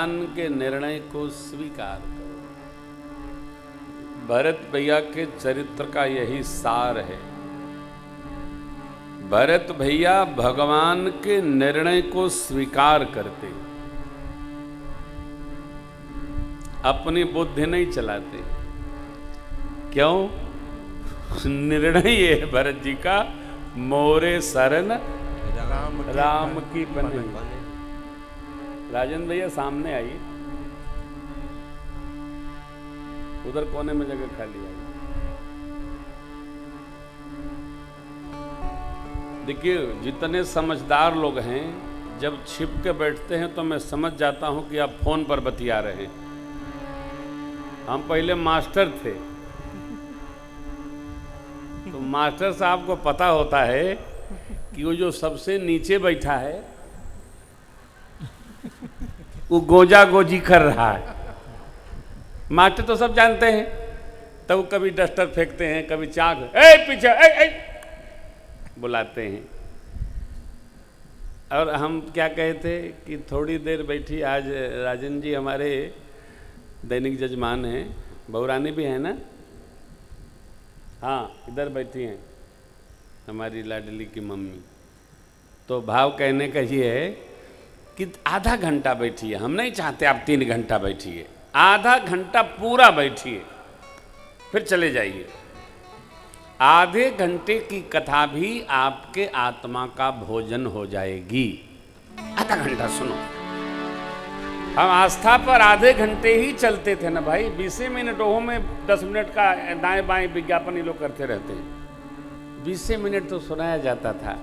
भगवान के निर्णय को स्वीकार करो। भरत भैया के चरित्र का यही सार है। भरत भैया भगवान के निर्णय को स्वीकार करते, अपनी बुद्धि नहीं चलाते। क्यों? निर्णय ये है भरत जी का, मोरे शरण राम की बने। राजन भैया सामने आइए, उधर कोने में जगह खाली है। देखिए, जितने समझदार लोग हैं जब छिप के बैठते हैं तो मैं समझ जाता हूं कि आप फोन पर बतिया रहे हैं। हम पहले मास्टर थे तो मास्टर साहब को पता होता है कि वो जो सबसे नीचे बैठा है वो गोजा गोजी कर रहा है। मास्टर तो सब जानते हैं, तब वो कभी डस्टर फेंकते हैं, कभी चाक पीछे बुलाते हैं। और हम क्या कहे थे कि थोड़ी देर बैठी। आज राजन जी हमारे दैनिक जजमान हैं, बहुरानी भी है ना, हाँ इधर बैठी हैं हमारी लाडली की मम्मी। तो भाव कहने का ये है कि आधा घंटा बैठिए, हम नहीं चाहते आप 3 घंटा बैठिए, आधा घंटा पूरा बैठिए फिर चले जाइए। आधे घंटे की कथा भी आपके आत्मा का भोजन हो जाएगी। आधा घंटा सुनो। हम आस्था पर आधे घंटे ही चलते थे ना भाई, 20 मिनट ओहो में 10 मिनट का दाएं बाएं विज्ञापन ये लोग करते रहते हैं। 20 मिनट तो सुनाया जाता था।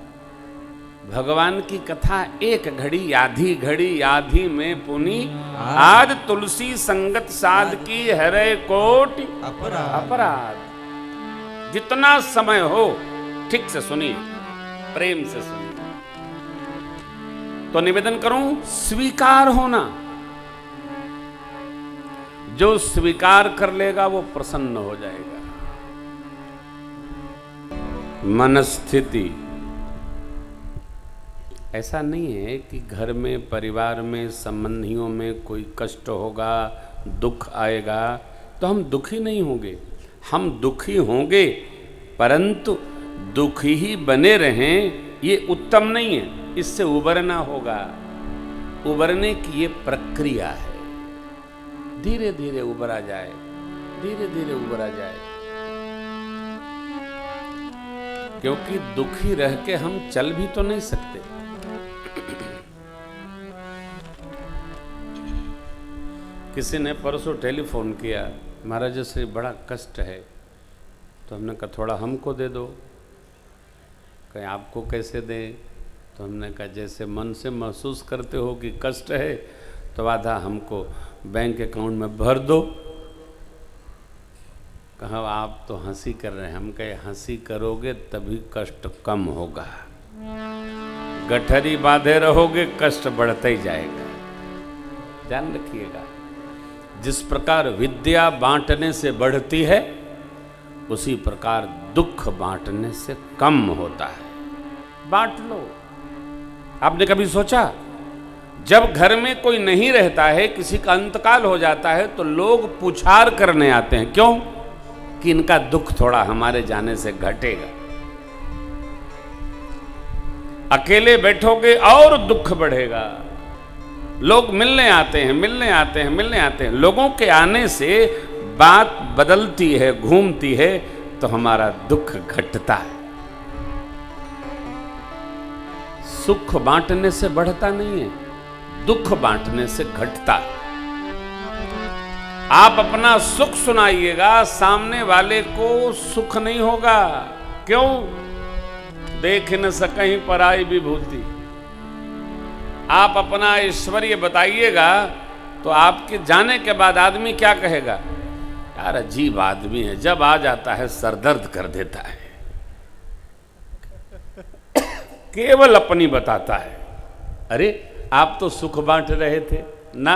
भगवान की कथा 1 घड़ी आधी में पुनी, आद तुलसी संगत साध की हरे कोटि अपराध। जितना समय हो ठीक से सुनिए, प्रेम से सुनिए। तो निवेदन करूं, स्वीकार होना। जो स्वीकार कर लेगा वो प्रसन्न हो जाएगा। मनस्थिति ऐसा नहीं है कि घर में, परिवार में, संबंधियों में कोई कष्ट होगा, दुख आएगा तो हम दुखी नहीं होंगे। हम दुखी होंगे, परंतु दुखी ही बने रहें ये उत्तम नहीं है। इससे उबरना होगा। उबरने की ये प्रक्रिया है। धीरे धीरे उबरा जाए, धीरे धीरे उबरा जाए। क्योंकि दुखी रह के हम चल भी तो नहीं सकते। किसी ने परसों टेलीफोन किया, महाराज से बड़ा कष्ट है। तो हमने कहा थोड़ा हमको दे दो। कहीं आपको कैसे दें? तो हमने कहा जैसे मन से महसूस करते हो कि कष्ट है तो आधा हमको बैंक अकाउंट में भर दो। कहा आप तो हंसी कर रहे हैं। हम कहे हंसी करोगे तभी कष्ट कम होगा, गठरी बांधे रहोगे कष्ट बढ़ता ही जाएगा। ध्यान रखिएगा। जिस प्रकार विद्या बांटने से बढ़ती है उसी प्रकार दुख बांटने से कम होता है। बांट लो। आपने कभी सोचा, जब घर में कोई नहीं रहता है, किसी का अंतकाल हो जाता है तो लोग पुछार करने आते हैं। क्यों? कि इनका दुख थोड़ा हमारे जाने से घटेगा। अकेले बैठोगे और दुख बढ़ेगा। लोग मिलने आते हैं। लोगों के आने से बात बदलती है, घूमती है, तो हमारा दुख घटता है। सुख बांटने से बढ़ता नहीं है, दुख बांटने से घटता है। आप अपना सुख सुनाइएगा, सामने वाले को सुख नहीं होगा। क्यों? देख न सकहीं पराई विभूति। आप अपना ऐश्वर्य बताइएगा तो आपके जाने के बाद आदमी क्या कहेगा? यार अजीब आदमी है, जब आ जाता है सरदर्द कर देता है। केवल अपनी बताता है। अरे आप तो सुख बांट रहे थे ना।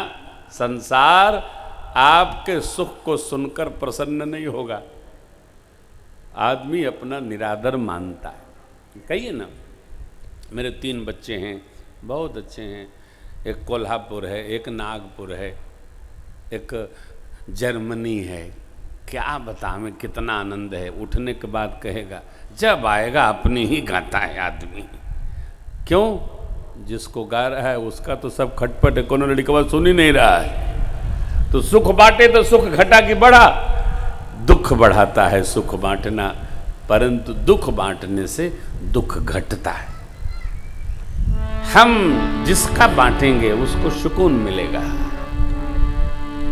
संसार आपके सुख को सुनकर प्रसन्न नहीं होगा। आदमी अपना निरादर मानता है। कहिए ना, मेरे 3 बच्चे हैं, बहुत अच्छे हैं, एक कोल्हापुर है, एक नागपुर है, एक जर्मनी है। क्या बतावें कितना आनंद है। उठने के बाद कहेगा जब आएगा अपनी ही गाता है आदमी। क्यों? जिसको गा रहा है उसका तो सब खटपट है, कोनो लड़की बात सुन ही नहीं रहा है। तो सुख बांटे तो सुख घटा की बढ़ा, दुख बढ़ाता है सुख बांटना, परंतु दुख बांटने से दुख घटता है। हम जिसका बांटेंगे उसको सुकून मिलेगा।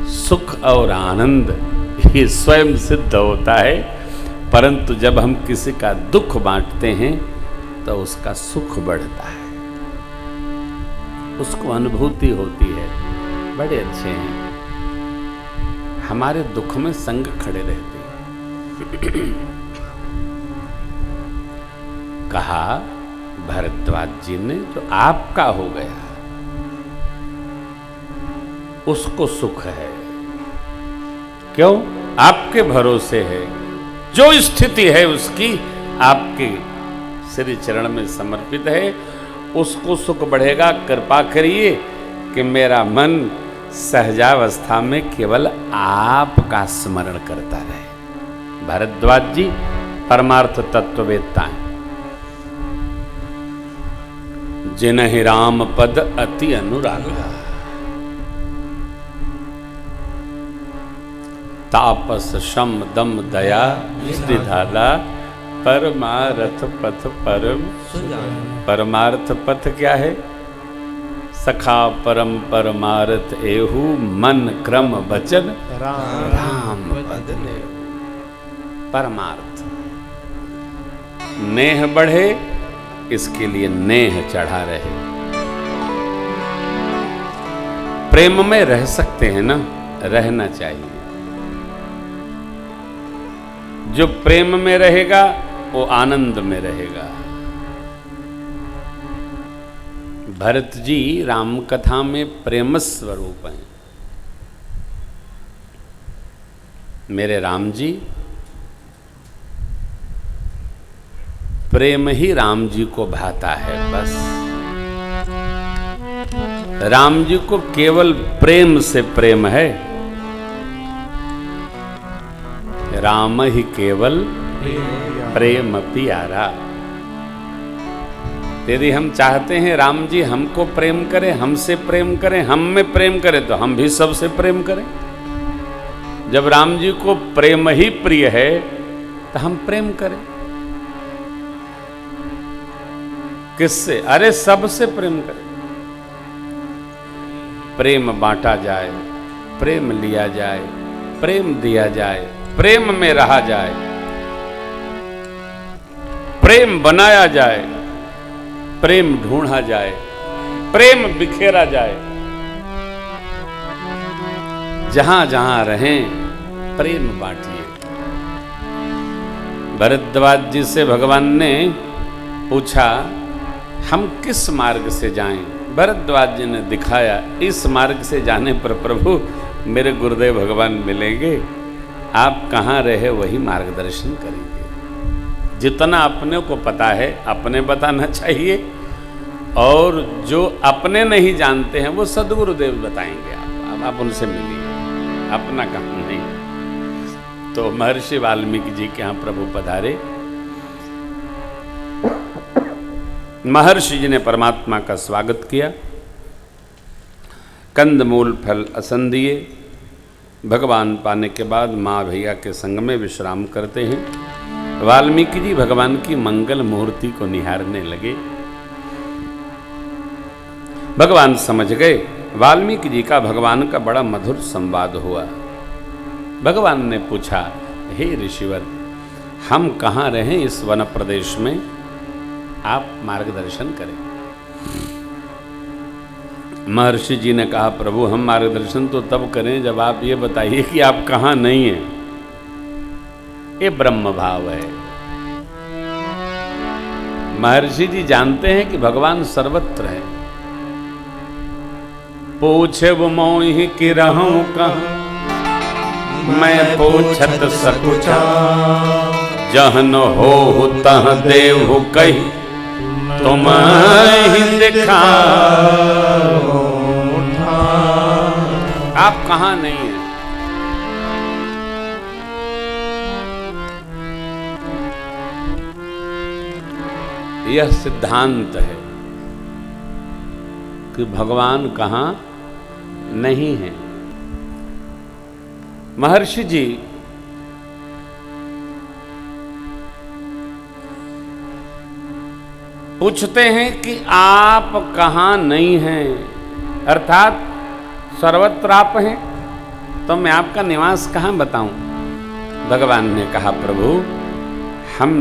सुख और आनंद ये स्वयं सिद्ध होता है, परंतु जब हम किसी का दुख बांटते हैं तो उसका सुख बढ़ता है, उसको अनुभूति होती है। बड़े अच्छे हैं, हमारे दुख में संग खड़े रहते हैं। कहा भरद्वाज जी ने जो आपका हो गया उसको सुख है। क्यों? आपके भरोसे है, जो स्थिति है उसकी आपके श्री चरण में समर्पित है, उसको सुख बढ़ेगा। कृपा करिए कि मेरा मन सहजावस्था में केवल आपका स्मरण करता रहे। भरद्वाज जी परमार्थ तत्ववेत्ता हैं। जिन्हि राम पद अति अनुरागा, तापस शम दम दया स्त्रिधाला, परमार्थ पथ परम। परमार्थ पथ क्या है? सखा परम परमार्थ एहू, मन क्रम वचन राम पद ले। परमार्थ नेह बढ़े, इसके लिए नेह चढ़ा रहे। प्रेम में रह सकते हैं ना, रहना चाहिए। जो प्रेम में रहेगा वो आनंद में रहेगा। भरत जी राम कथा में प्रेम स्वरूप हैं। मेरे राम जी, प्रेम ही राम जी को भाता है। बस राम जी को केवल प्रेम से प्रेम है। राम ही केवल प्रेम प्यारा। यदि हम चाहते हैं राम जी हमको प्रेम करें, हमसे प्रेम करें, हम में प्रेम करें, तो हम भी सबसे प्रेम करें। जब राम जी को प्रेम ही प्रिय है तो हम प्रेम करें। किससे? अरे सबसे प्रेम करें। प्रेम बांटा जाए, प्रेम लिया जाए, प्रेम दिया जाए, प्रेम में रहा जाए, प्रेम बनाया जाए, प्रेम ढूंढा जाए, प्रेम बिखेरा जाए। जहां जहां रहें प्रेम बांटिए। भरद्वाज जी से भगवान ने पूछा हम किस मार्ग से जाएं? भरद्वाज जी ने दिखाया, इस मार्ग से जाने पर प्रभु मेरे गुरुदेव भगवान मिलेंगे, आप कहाँ रहे वही मार्गदर्शन करेंगे। जितना अपने को पता है अपने बताना चाहिए, और जो अपने नहीं जानते हैं वो सदगुरुदेव बताएंगे। आप उनसे मिलिए, अपना काम नहीं। तो महर्षि वाल्मीकि जी के यहाँ प्रभु पधारे। महर्षि जी ने परमात्मा का स्वागत किया, कंदमूल फल असन दिए। भगवान पाने के बाद माँ भैया के संग में विश्राम करते हैं। वाल्मीकि जी भगवान की मंगल मूर्ति को निहारने लगे। भगवान समझ गए। वाल्मीकि जी का भगवान का बड़ा मधुर संवाद हुआ। भगवान ने पूछा, हे ऋषिवर, हम कहाँ रहें इस वन प्रदेश में, आप मार्गदर्शन करें। महर्षि जी ने कहा, प्रभु हम मार्गदर्शन तो तब करें जब आप ये बताइए कि आप कहाँ नहीं हैं। ये ब्रह्म भाव है। महर्षि जी जानते हैं कि भगवान सर्वत्र है। पूछे वो मोहि कि रहूं कहाँ, मैं पूछत सकुचा, जहन हो तह देहु कही, तुम ही दिखाओ आप कहां नहीं हैं। यह सिद्धांत है कि भगवान कहां नहीं है। महर्षि जी पूछते हैं कि आप कहां नहीं हैं, अर्थात सर्वत्र आप हैं, तो मैं आपका निवास कहां बताऊं। भगवान ने कहा, प्रभु हम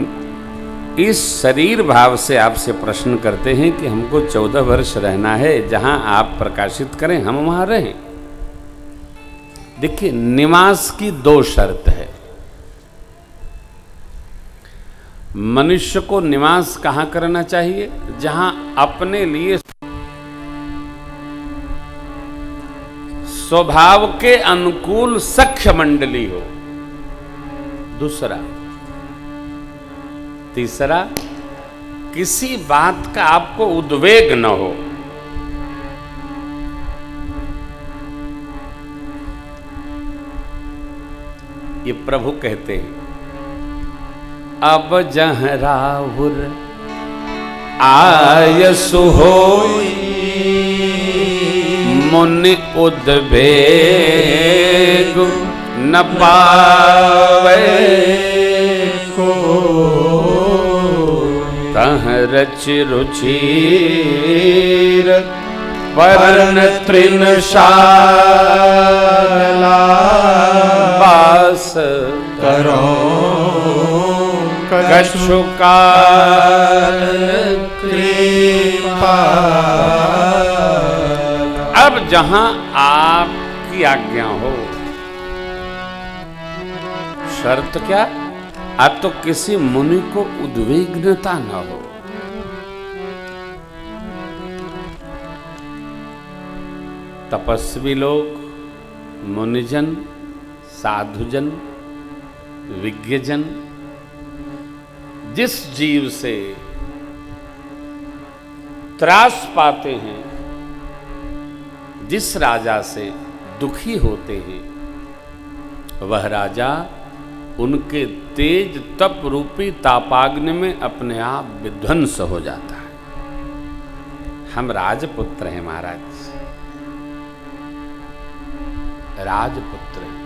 इस शरीर भाव से आपसे प्रश्न करते हैं कि हमको 14 वर्ष रहना है, जहां आप प्रकाशित करें हम वहां रहें। देखिए, निवास की दो शर्त है। मनुष्य को निवास कहां करना चाहिए? जहां अपने लिए स्वभाव के अनुकूल सख्य मंडली हो। दूसरा, तीसरा, किसी बात का आपको उद्वेग न हो। ये प्रभु कहते हैं, अब जह राहुर आयसु होई, मुनि उद्वेग न पावे को, तह रच रुचिर वर्ण तृणशाला वास करो कछु काल कृपा। अब जहां आपकी आज्ञा हो, शर्त क्या? अब तो किसी मुनि को उद्विग्नता न हो। तपस्वी लोग, मुनिजन, साधुजन, विज्ञजन जिस जीव से त्रास पाते हैं, जिस राजा से दुखी होते हैं, वह राजा उनके तेज तप रूपी तापाग्नि में अपने आप विध्वंस हो जाता है। हम राजपुत्र हैं महाराज, राजपुत्र हैं।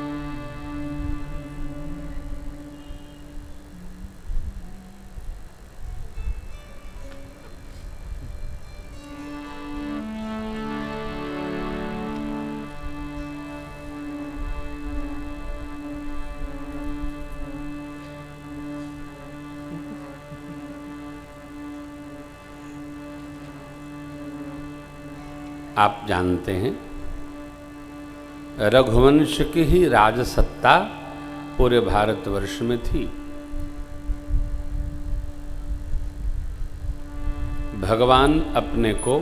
आप जानते हैं, रघुवंश की ही राजसत्ता पूरे भारतवर्ष में थी। भगवान अपने को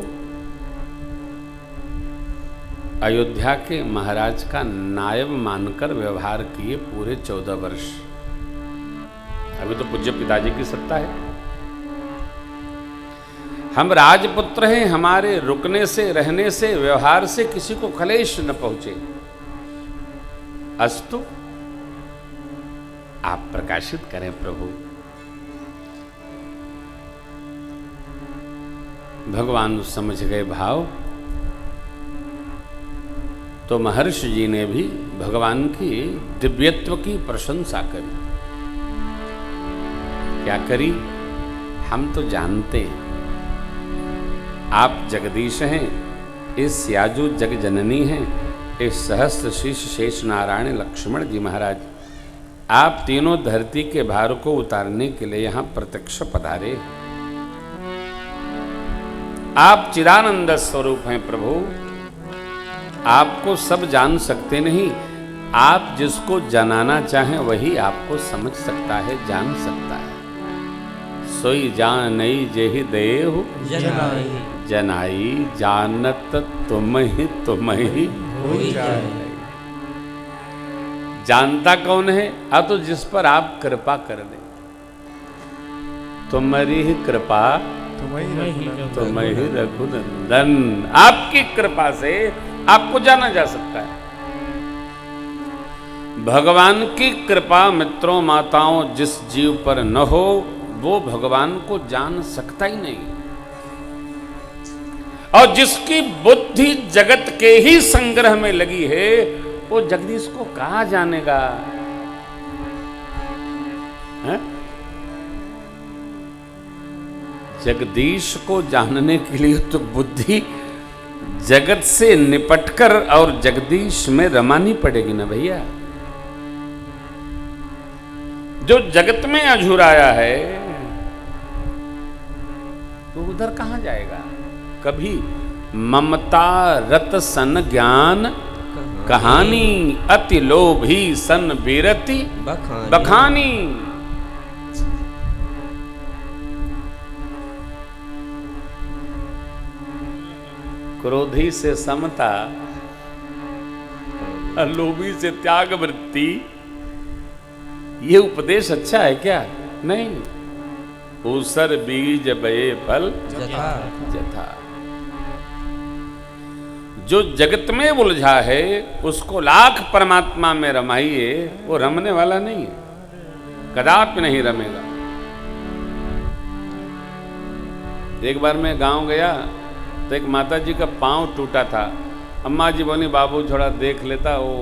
अयोध्या के महाराज का नायब मानकर व्यवहार किए पूरे 14 वर्ष। अभी तो पूज्य पिताजी की सत्ता है। हम राजपुत्र हैं, हमारे रुकने से, रहने से, व्यवहार से किसी को क्लेश न पहुंचे। अस्तु, आप प्रकाशित करें प्रभु। भगवान समझ गए भाव, तो महर्षि जी ने भी भगवान की दिव्यत्व की प्रशंसा करी। क्या करी? हम तो जानते हैं आप जगदीश हैं, इस याजू जग जननी हैं, इस सहस्त्र शीश शेष नारायण लक्ष्मण जी महाराज, आप तीनों धरती के भार को उतारने के लिए यहां प्रत्यक्ष पधारे। आप चिदानंद स्वरूप हैं प्रभु, आपको सब जान सकते नहीं। आप जिसको जनाना चाहें वही आपको समझ सकता है, जान सकता है। सोई जानई जेहि देहु जनाई, जनाई जानत तुम ही होई जाए। जानता कौन है? तो जिस पर आप कृपा कर दे। तुम्हारी ही कृपा तुम्हें ही रघुनंदन, आपकी कृपा से आपको जाना जा सकता है। भगवान की कृपा मित्रों माताओं जिस जीव पर न हो वो भगवान को जान सकता ही नहीं। और जिसकी बुद्धि जगत के ही संग्रह में लगी है वो जगदीश को कहां जानेगा? है? जगदीश को जानने के लिए तो बुद्धि जगत से निपटकर और जगदीश में रमानी पड़ेगी ना भैया। जो जगत में अझुराया है तो उधर कहां जाएगा? कभी ममता रत सन ज्ञान कहानी, अति लोभी सन बीरति बखानी। क्रोधी से समता, लोभी से त्याग वृत्ति, ये उपदेश अच्छा है क्या? नहीं। ऊसर बीज बये फल जथा। जो जगत में उलझा है उसको लाख परमात्मा में रमाइए, वो रमने वाला नहीं है, कदापि नहीं रमेगा। एक बार मैं गांव गया तो एक माता जी का पांव टूटा था। अम्मा जी बोली बाबू थोड़ा देख लेता। वो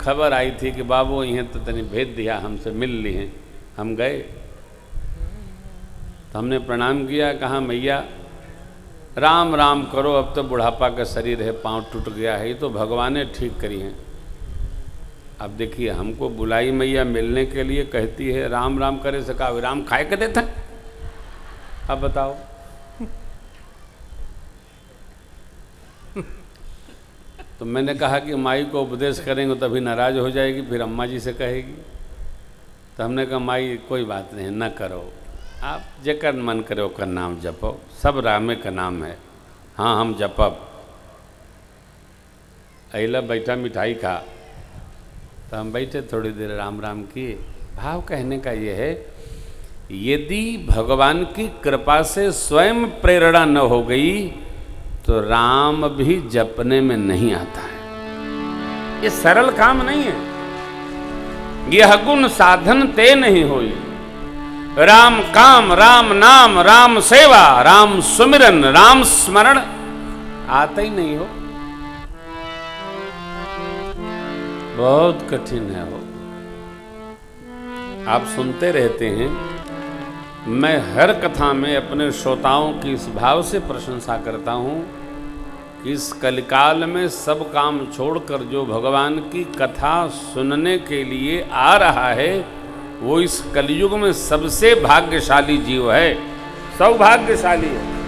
खबर आई थी कि बाबू यहीं तो तनी भेज दिया, हमसे मिल ली हैं। हम गए तो हमने प्रणाम किया, कहा मैया राम राम करो, अब तो बुढ़ापा का शरीर है, पांव टूट गया है, ये तो भगवान ने ठीक करी हैं। अब देखिए हमको बुलाई मैया मिलने के लिए, कहती है राम राम करे से कहा राम खाए के देता। अब बताओ तो मैंने कहा कि माई को उपदेश करेंगे तभी नाराज हो जाएगी, फिर अम्मा जी से कहेगी। तो हमने कहा माई कोई बात नहीं, न करो, आप जेकर मन करे ओकर नाम जपो, सब रामे का नाम है। हाँ हम जपब। अला बैठा मिठाई खा, तो हम बैठे थोड़ी देर राम राम किए। भाव कहने का ये है, यदि भगवान की कृपा से स्वयं प्रेरणा न हो गई तो राम भी जपने में नहीं आता है। ये सरल काम नहीं है। यह गुण साधन ते नहीं होई, राम काम राम नाम राम सेवा राम सुमिरन राम स्मरण आता ही नहीं हो, बहुत कठिन है हो। आप सुनते रहते हैं, मैं हर कथा में अपने श्रोताओं की इस भाव से प्रशंसा करता हूँ कि इस कलिकाल में सब काम छोड़कर जो भगवान की कथा सुनने के लिए आ रहा है वो इस कलयुग में सबसे भाग्यशाली जीव है, सौभाग्यशाली है।